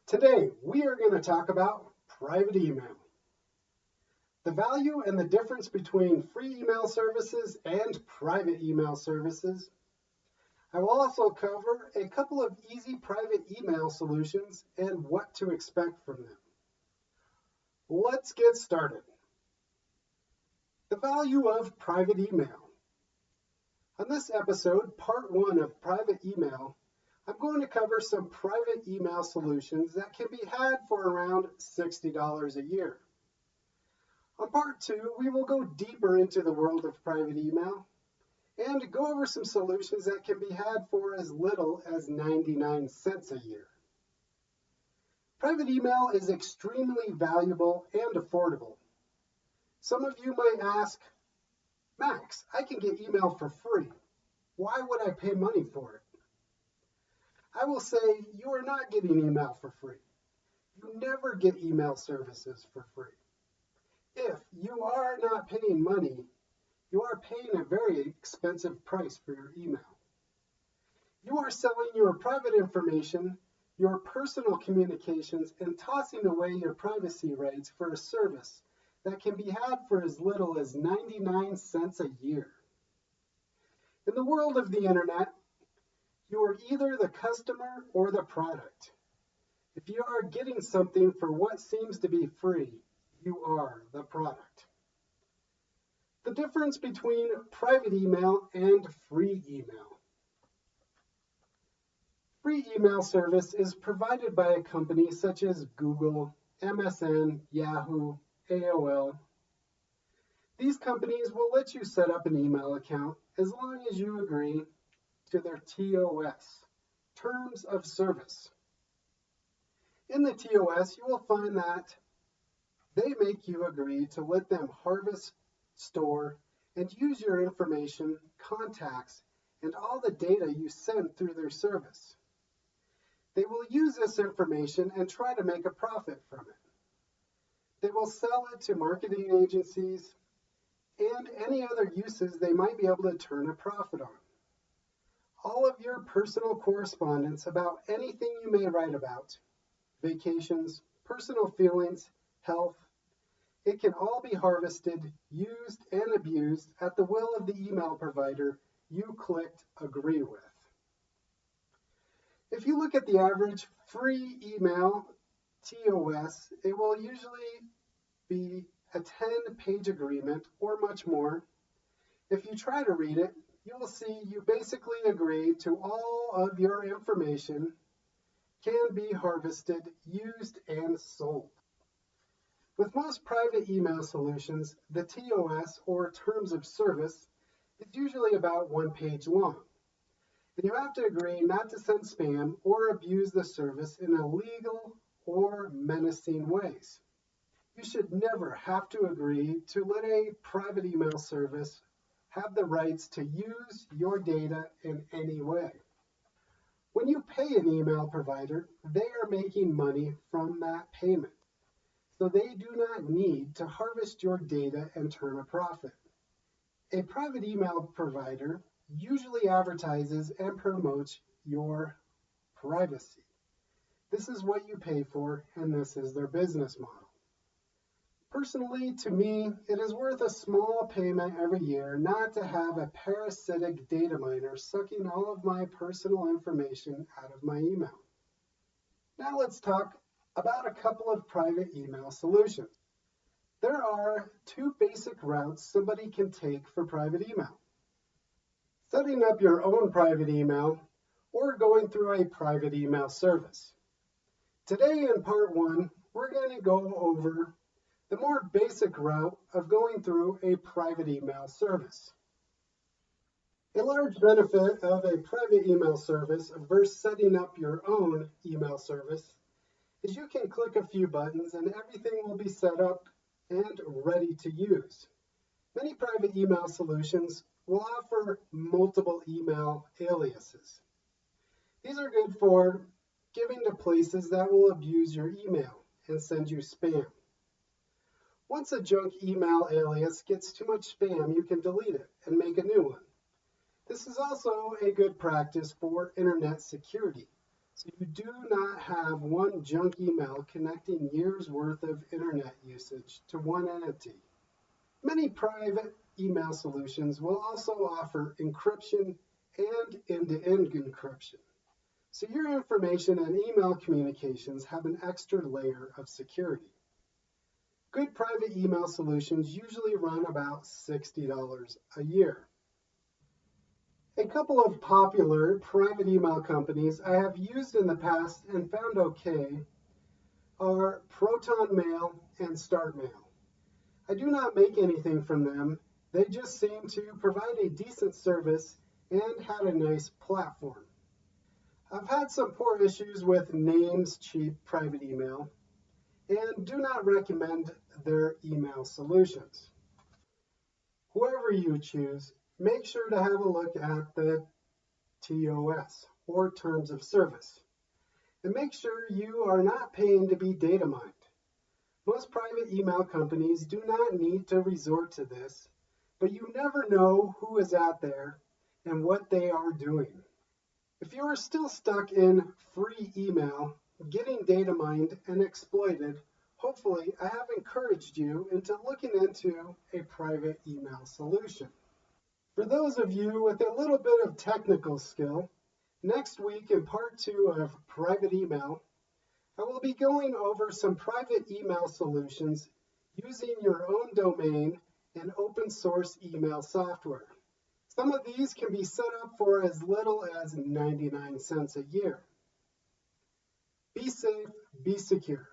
Today, we are going to talk about private email, the value and the difference between free email services and private email services. I will also cover a couple of easy private email solutions and what to expect from them. Let's get started. The value of private email. On this episode, part 1 of private email, I'm going to cover some private email solutions that can be had for around $60 a year. On part 2, we will go deeper into the world of private email and go over some solutions that can be had for as little as 99 cents a year. Private email is extremely valuable and affordable. Some of you might ask, Max, I can get email for free. Why would I pay money for it? I will say you are not getting email for free. You never get email services for free. If you are not paying money, you are paying a very expensive price for your email. You are selling your private information, your personal communications, and tossing away your privacy rights for a service that can be had for as little as 99 cents a year. In the world of the internet, you are either the customer or the product. If you are getting something for what seems to be free, you are the product. The difference between private email and free email. Free email service is provided by a company such as Google, MSN, Yahoo, AOL. These companies will let you set up an email account as long as you agree to their TOS, Terms of Service. In the TOS, you will find that they make you agree to let them harvest, store, and use your information, contacts, and all the data you send through their service. They will use this information and try to make a profit from it. They will sell it to marketing agencies and any other uses they might be able to turn a profit on. All of your personal correspondence about anything you may write about, vacations, personal feelings, health, it can all be harvested, used, and abused at the will of the email provider you clicked agree with. If you look at the average free email TOS, it will usually be a 10-page agreement or much more. If you try to read it, you will see you basically agree to all of your information can be harvested, used, and sold. With most private email solutions, the TOS, or Terms of Service, is usually about 1 page long. And you have to agree not to send spam or abuse the service in illegal or menacing ways. You should never have to agree to let a private email service have the rights to use your data in any way. When you pay an email provider, they are making money from that payment. So they do not need to harvest your data and turn a profit. A private email provider usually advertises and promotes your privacy. This is what you pay for, and this is their business model. Personally, to me, it is worth a small payment every year not to have a parasitic data miner sucking all of my personal information out of my email. Now let's talk about a couple of private email solutions. There are 2 basic routes somebody can take for private email. Setting up your own private email or going through a private email service. Today in part 1, we're going to go over the more basic route of going through a private email service. A large benefit of a private email service versus setting up your own email service is you can click a few buttons and everything will be set up and ready to use. Many private email solutions will offer multiple email aliases. These are good for giving to places that will abuse your email and send you spam. Once a junk email alias gets too much spam, you can delete it and make a new one. This is also a good practice for internet security. so you do not have one junk email connecting years worth of internet usage to one entity. Many private email solutions will also offer encryption and end-to-end encryption. So your information and email communications have an extra layer of security. Good private email solutions usually run about $60 a year. A couple of popular private email companies I have used in the past and found okay are ProtonMail and StartMail. I do not make anything from them. They just seem to provide a decent service and had a nice platform. I've had some poor issues with Namescheap private email and do not recommend their email solutions. Whoever you choose, make sure to have a look at the TOS, or Terms of Service, and make sure you are not paying to be data mined. Most private email companies do not need to resort to this, but you never know who is out there and what they are doing. If you are still stuck in free email, getting data mined and exploited, hopefully I have encouraged you into looking into a private email solution. For those of you with a little bit of technical skill, next week in part 2 of Private Email, I will be going over some private email solutions using your own domain and open source email software. Some of these can be set up for as little as 99 cents a year. Be safe, be secure.